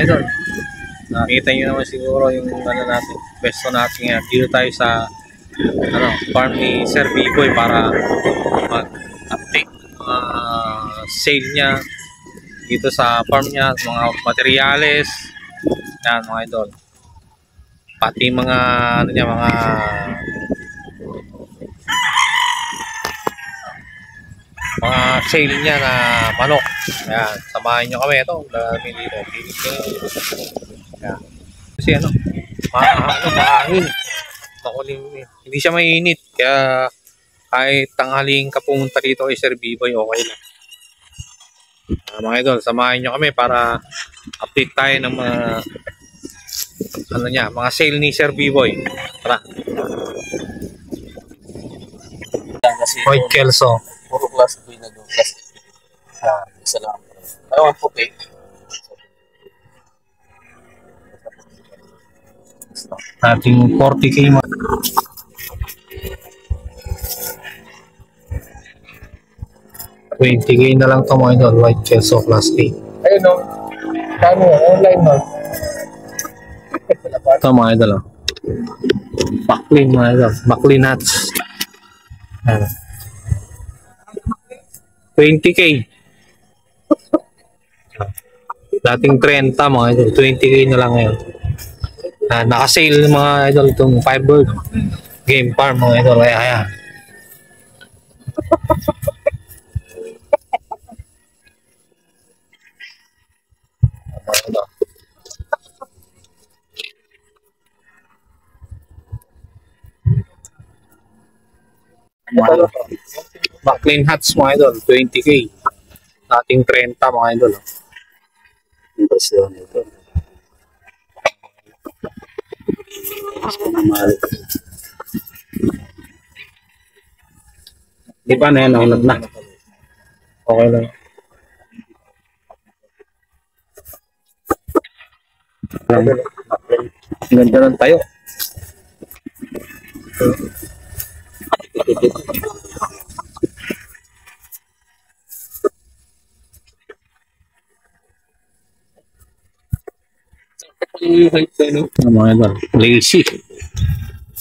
idol. Nakita nyo naman siguro yung ano natin, pwesto natin ngayon. Dito tayo sa farm ni Sir B-Boy para mag-update mga sale niya dito sa farm niya, mga materyales. Yan mga idol. Pati mga ano niya, mga sale niya na manok. Ayan, samahan nyo kami. Ito, dami dito. Ayan. Kasi mahangin. Hindi siya mainit. Kaya kahit tanghaling ka pumunta dito kay Sir B-Boy, okay lang. Mga idol, samahan nyo kami para update tayo ng mga mga sale ni Sir B-Boy. Tara. White Kelso. Puro class B na doon. Class A. Isa lang. Ayaw ang puti. Ating 40k mo. 20k na lang ito mga idol. White Kelso class A. Ayun o. Kano online mo? Ito mga idol. Backlin mga idol. Backlin hats. 20k. Dating 30 mga idol. 20k na lang ngayon. Naka-sale mga idol itong Firebird Game Farm mga idol. Ayan. Backlin hats mga idol, 20k. Dating 30 mga idol. Ito. Di ba na yan, naunod na. Okay lang. Ganda lang tayo. Mga idol, lazy.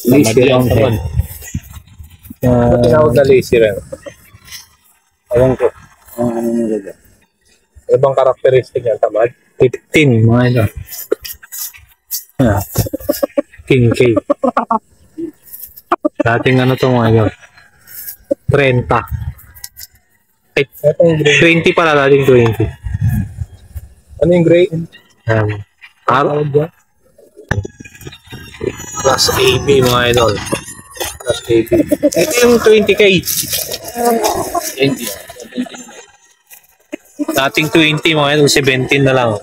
Lazy lang naman. Tinawag na lazy rin. Alam ko. Ano nilagay? Ibang karakteristik yan, tamad? 15, mga idol. 15k. Dating ano to mga idol? 30. Ay, 20 pala, dating 20. Ano yung grade? Araw dyan. Plus AB mga idol. Plus AB. Ito yung 20k. 20. Dating 20 mga idol, 17 na lang.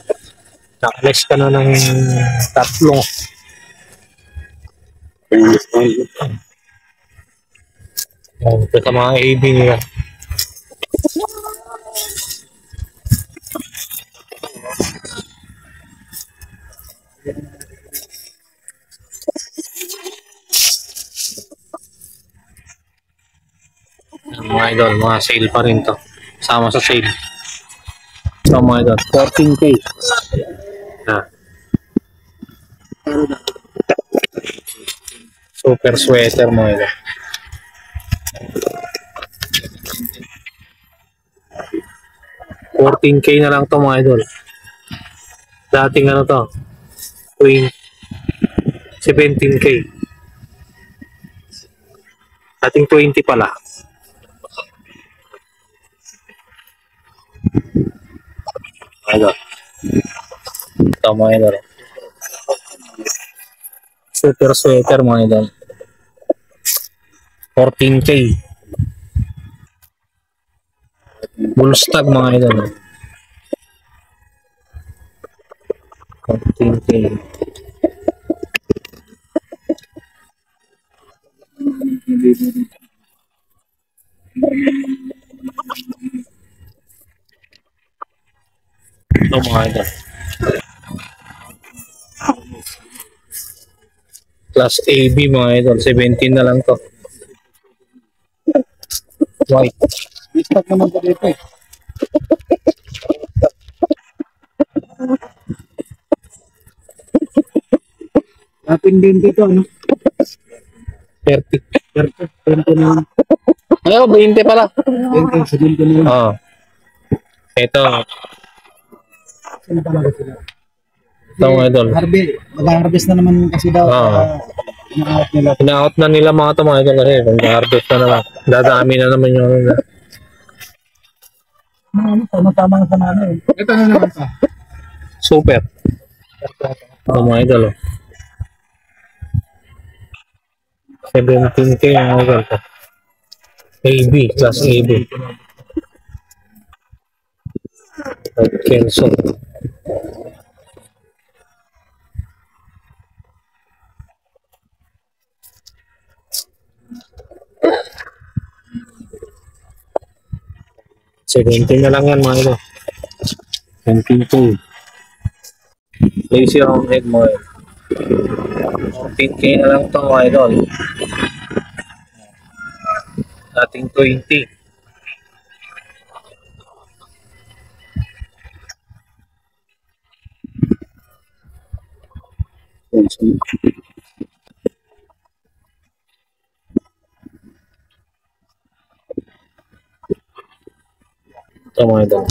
Nakaless ka na ng tatlong. Ito sa mga AB nila. Mga idol, mga sale pa rin to. Sama sa sale. So mga idol, 14k. Super sweater mga idol. 14k na lang to mga idol. Dating ano to? 17k. Dating 20 pala. Idol. Ito mga idol. Super sweater mga idol. 14k. Bullstag mga idol. 14k. Ito mga idol. Plus AB mga idol. 17 na lang to. White. Start naman pa dito eh. Atin din dito, ano? 30. 20 na lang. Ayaw, 20 pala. 20, 70 na lang. Oo. Ito. Saan talaga sila? Ito mga idol. Mag-harvest na naman kasi daw. Na-out nila. Pina-out na nila mga ito mga idol kasi mag-harvest na naman. Dadami na naman yung Tama-tama na sa namin. Ito na naman pa. super. Ito mga idol. 17K yung mga idol. AB, class AB. Kenso. $17 na lang yan mga ito. 17K. Lazy round head mo. 14K na lang ito mga idol. Dating 20. Ito mga idol.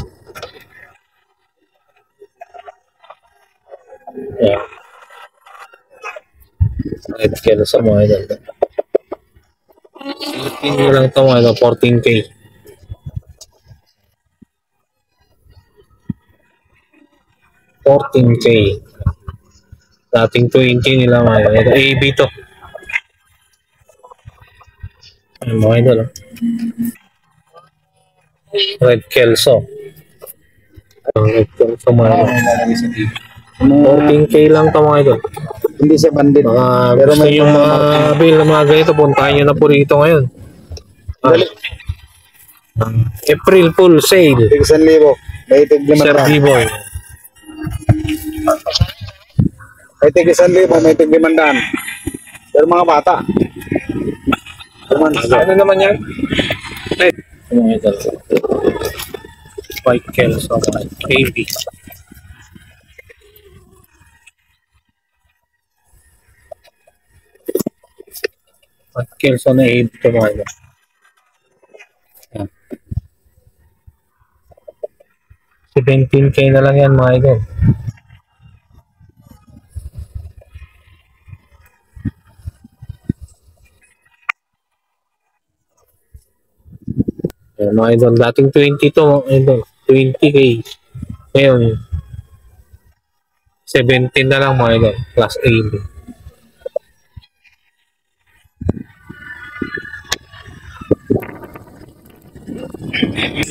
Yeah. Red kilo sa mga idol. 15 nyo lang ito mga idol. 14K. 14K. Dating 20 nila mga idol. Ito AB to. Ay mga idol. Red Kelso. Red Kelso mga idol. 14K lang ito mga idol. Hindi siya bandit. Pero may yung mga bill na mga ganito, puntahan nyo na po rito ngayon. April full sale. 1,000. May tig Sir 500. B-Boy. May tig 1,000. May tig 500. Pero mga bata. Ano naman yan? Ay, mga idol. White Kelso. AB. White Kelso na AB ito mga idol. Yan. 17K na lang yan mga idol. Yan mga idol. Dating 20 to mga idol. 20K. Ngayon, 17 na lang mga idol. Plus AB.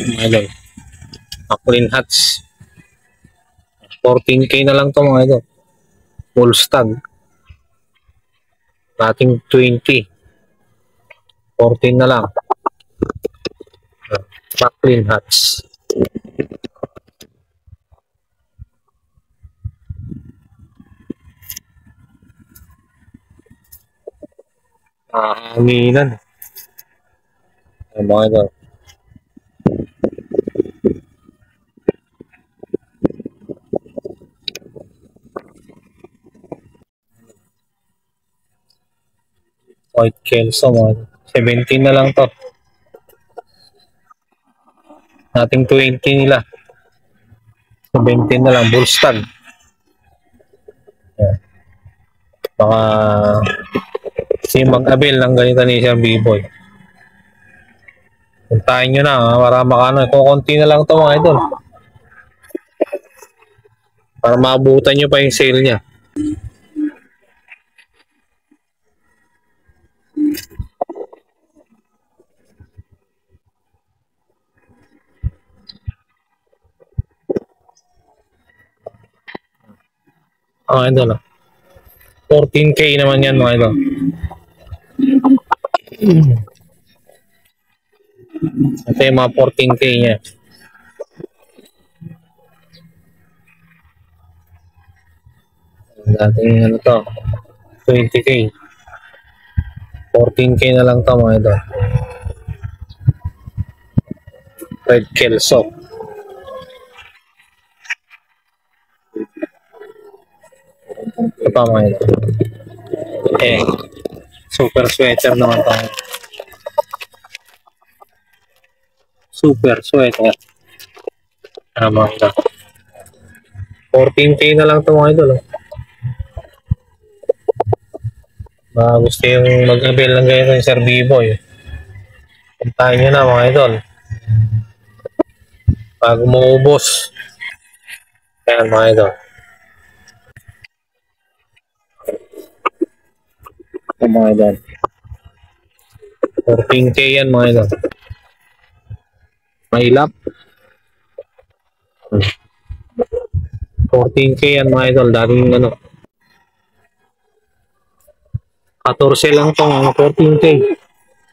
Mga idol. Maclean Hats. 14K na lang to mga idol. Full stag. Dating 20. 14 na lang. Maclean Hats. Hanginan. Ay mga idol. White Kelso mga idol. 17 na lang to. Dating 20 nila. 17 na lang. Bull stag. Yan. Baka si mag-avail ng ganito ni Sir B-Boy. Puntahin nyo na para makano. Kukunti na lang ito mga idol. Para maabutan nyo pa yung sale niya. Mga idol. 14K naman yan mga idol. Ito yung mga 14K niya. Dating ano to, 20K. 14K na lang to mga idol. Red Kelso. Ito pa mga idol. Eh, super sweater naman to. Super sweater. Tama ka. 14K na lang ito mga idol. Oh. Baka gusto yung mag-avail lang kayo ng Sir B-Boy. Puntahan nyo na mga idol. Bago maubos. Ayan mga idol. Ito mga idol. 14K yan mga idol. Mahilap. 14K yan mga idol. Dating ano. 14 lang itong 14K.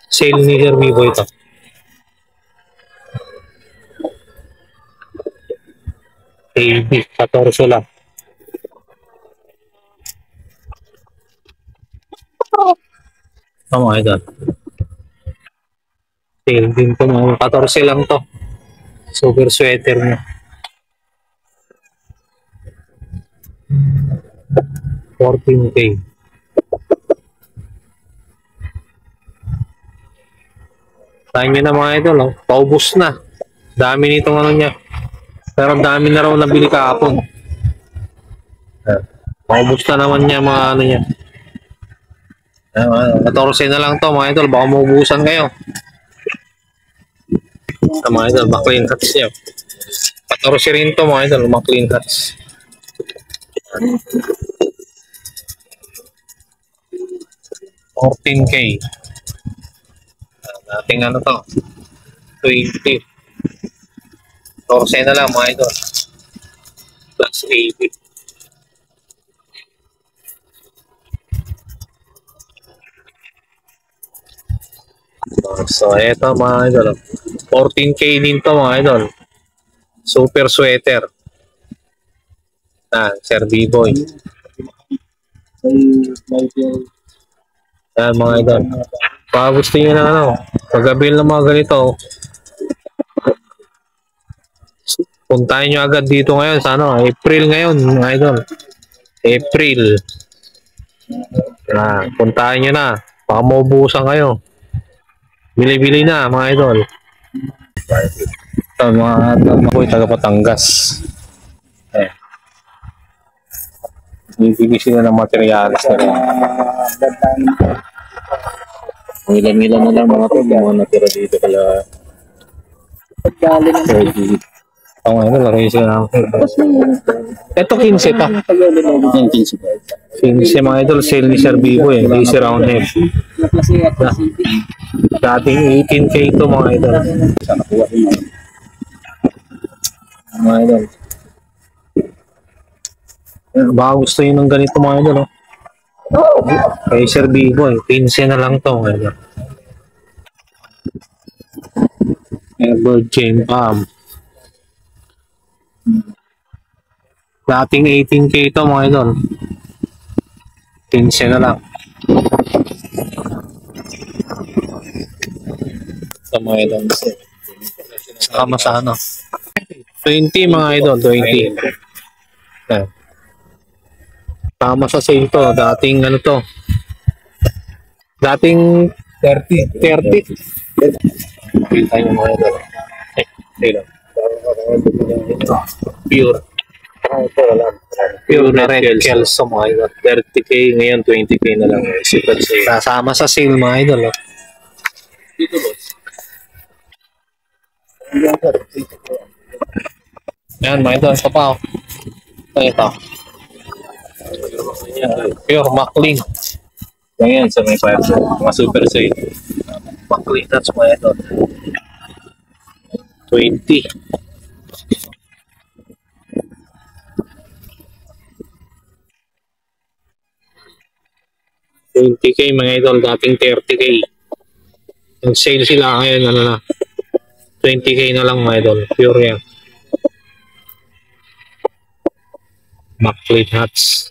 Sale ni Sir B-Boy ito. AB, 14 lang. Ito mga idol. Sale din ito mga 14 lang to. Super sweater niya. 14K. Tayo nyo na mga idol, oh. Paubos na. Dami nitong ano niya. Pero dami na raw nabili kahapon. Paubos na naman niya mga ano niya. 14 na lang to mga idol. Baka maubusan kayo. Sa mga idol, McLean hats niya. 14 rin to mga idol, McLean hats. $14K. Dating ano to? 20. 14 na lang mga idol. Plus 80. So, eto mga idol. 14K din to mga idol. Super sweater. Sir B-Boy. Yan mga idol. Baka gusto nyo na ano, pag-avail ng mga ganito, puntahin nyo agad dito ngayon sa ano, April ngayon mga idol. April. Puntahin nyo na. Baka maubusan kayo. Bili-bili na mga idol. Ito mga boy, taga Batangas. Bibigay sila ng materialis na rin. Ilan-ilan na lang mga to, mga natira dito kaya. Oo nga, laro yung sila ng ito 15 pa. 15 mga idol, sale ni Sir B-Boy. Lazy round head. Dating 18K ito mga idol. Mga idol. Baka gusto yun ng ganito mga idol. Kay Sir B-Boy, 15 na lang to mga idol. Bird chain palm. Dating 18K ito mga idol. 15 na lang. Ito mga idol. Sama sa ano. 20 mga idol. 20. Tama sa sale to. Dating ano to. Dating 30. 30. Kita nyo mga idol. Pure. Pure na red kelso mga idol. 30K ngayon 20K na lang. Kasama sa sale mga idol. Oh. Dito boss. Yan mga idol. Ito pa. Ito. Pure McLean. Yan sa may fire. Mga super sale. McLean that's mga idol. 20. $20K mga idol, dating 30K. Nag-sale sila ngayon, ano na, 20K na lang mga idol, pure yan. McLean hats.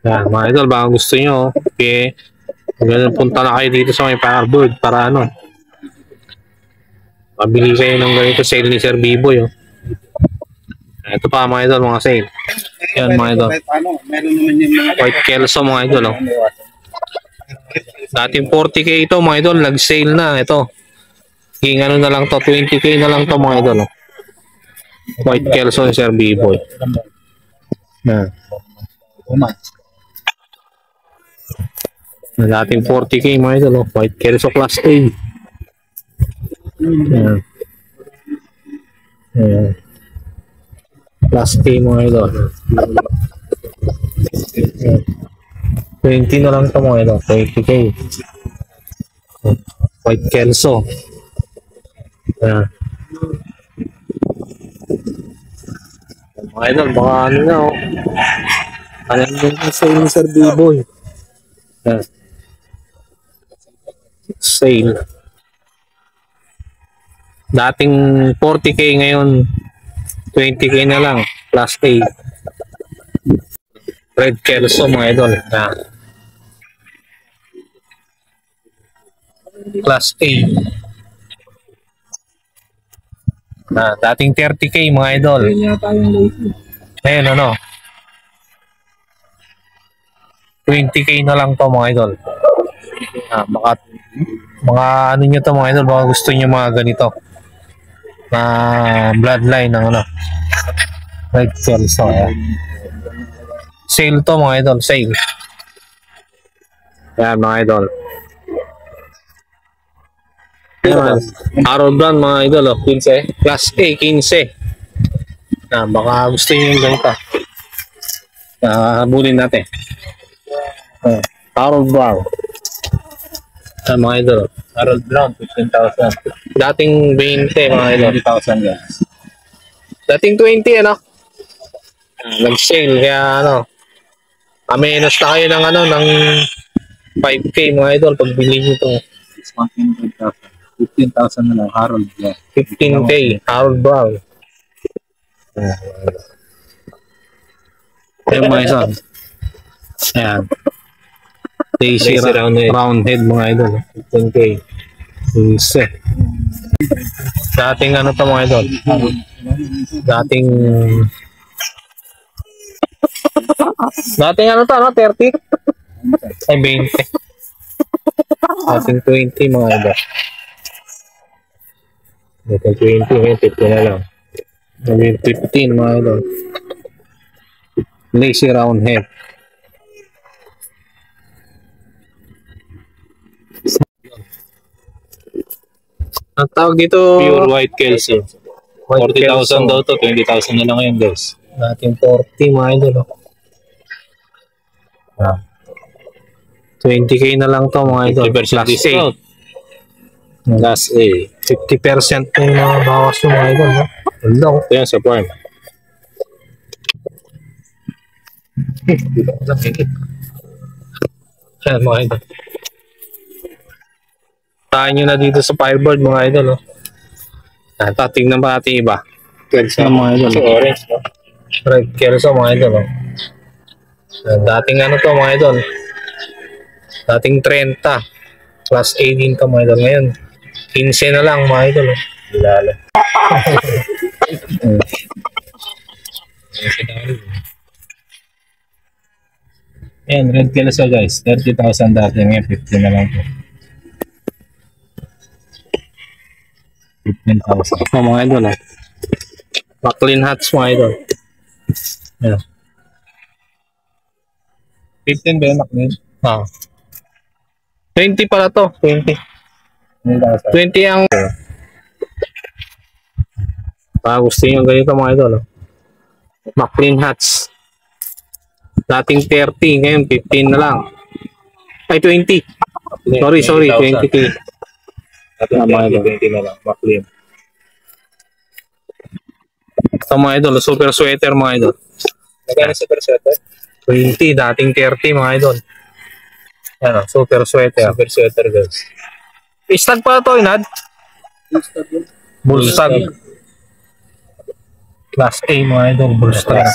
Yan, mga idol, baka gusto nyo, okay, punta na kayo dito sa may Firebird para ano, mabili kayo ng ganito sale ni Sir B-Boy. Oh. Ito pa mga idol, mga sale. Yan mga idol. Kahit ano, meron naman yung mga White Kelso mga idol. Oh. Dating 40k ito mga idol, nag-sale na ito. King ano na lang to, 20k na lang to mga idol. Oh. White Kelso Sir B-Boy. Yan. Dating 40k mga idol. Oh. White Kelso Class A. Yan. Yan. Class A mga idol. 20 na lang ito mga idol. 20k. White Kelso. Yan. Mga idol, baka ano na oh. Alam mo yung sale ni Sir B-Boy. Yan. Sale. Dating 40k ngayon 20k na lang. Plus A. Red Kelso mga idol. Yan. Class A. Dating 30k mga idol. Ngayon ano? 20k na lang to mga idol. Mga ano nyo to mga idol, baka gusto nyo mga ganito na bloodline ng ano Red Kelso. Sale to mga idol, sale. Yan mga idol. Yan, Harold Brand mga idol, 15. Class A, 15. Baka gusto nyo yung ganito. Habulin natin. Harold Brown. Mga idol. Harold Brown, 15,000. Dating 20 mga idol. 20,000 guys. Dating 20 ano? Nag-sale kaya ano. Amenos na kayo ng ano ng 5k mga idol pag bili nyo itong 15,000 na lang. Harold Brown. 15k Harold Brown. Ayan mga isa. Ayan. Daisy roundhead mga idol. 15k. Isa. Dating ano to mga idol? Dating ano to, no? 30? Ay, 20. Dating 20 mga idol. Dating 20, ngayon 50 na lang. Ngayon 15 mga idol. Lazy roundhead. Ang tawag dito Pure White Kelso. White 40,000 Kelso. daw to. 20,000 na lang ngayon guys. Dating 40 mga idol. 20k na lang to mga idol. 50% discount. Class A. 50% na yung mga bawas yung mga idol. No? Hello. Ito yan sa farm. Ayan mga idol. Tahan nyo na dito sa Firebird mga idol. Oh. Tingnan pa natin iba. Kelso. Mga idol. So orange. No? Red Kelso mga idol. Oh. Dating ano to mga idol. Dating 30. Plus 18 to mga idol. Ngayon 15 na lang mga idol. Oh. Lala. Yan, Red Kelso guys. 30,000 dati. Ngayon 15 na lang po. 15,000. Oh, mga idol. Oh. Maclean hats mga idol. Ayan. 15 ba yun, Maclean? 20 pala to. 20. 20 ang gusto nyo ganito mga idol. Oh. Maclean hats. Dating 30, ngayon 15 na lang. Ay, 20. Sorry, 20k. Mga 20 na lang, Maclean. Ito mga idol, super sweater mga idol. Magkano super sweater? 20, dating 30 mga idol. Yan o, super sweater. Super sweater guys. Istag pa to, Inad? Bullstag. Class A mga idol, bullstag.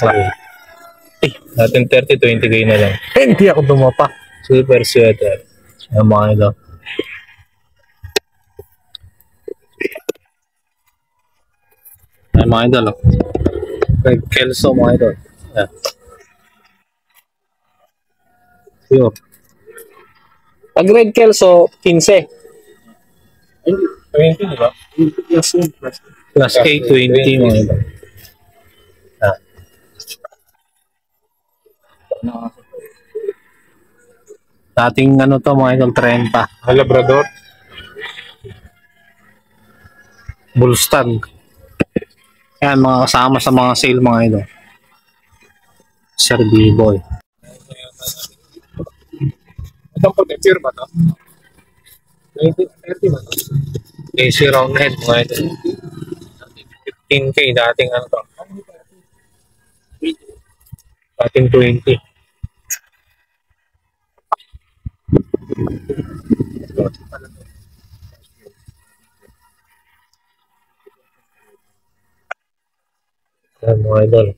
Dating 30, 20k na lang. Hindi ako dumapa. Super sweater. Yan mga idol. Yan mga idol. Oh. Red Kelso mga idol. Yan. Pure. Pag Red Kelso, 15. 20, di ba? Plus 8, 20 mga idol. Ah. Dating ano to mga idol, 30. Labrador. Bullstag. Yan, mga kasama sa mga sale mga idol. Sir B-Boy. Itong pag-pure ba to? 30 ba to? AC round head mga idol. 15K dating ano to. Dating 20. Yan mga idol.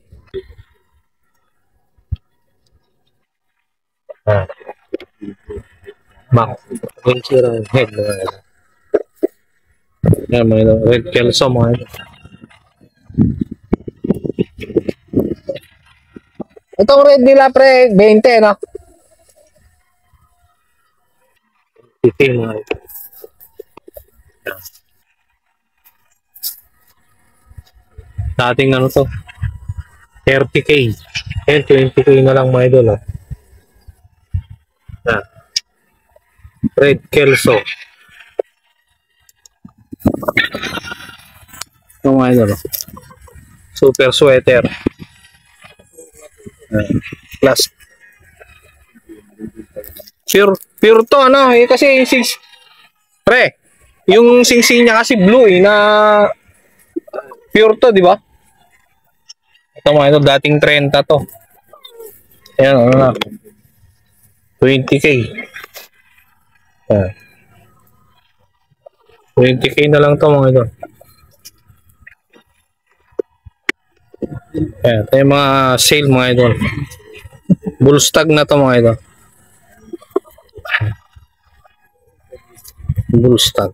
Ah. Mac. AC round head mga idol. Yan mga idol. Red Kelso mga idol. Itong red nila pre, 20 no? 20 mga idol. Yan. Dating ano to? 30K. Yan, 20K na lang mga idol. Oh. Yan. Red Kelso. Ito mga idol. Oh. Super sweater. Plus. Pure to ano eh, kasi yung pre, yung sing niya kasi blue eh, na pure to, di ba? Ito mga ito, dating 30 to. Ayan, ano na. 20K. Ayan. 20K na lang to mga ito. Ayan, ito yung mga sale mga ito. Bullstag na to mga ito. Bullstag.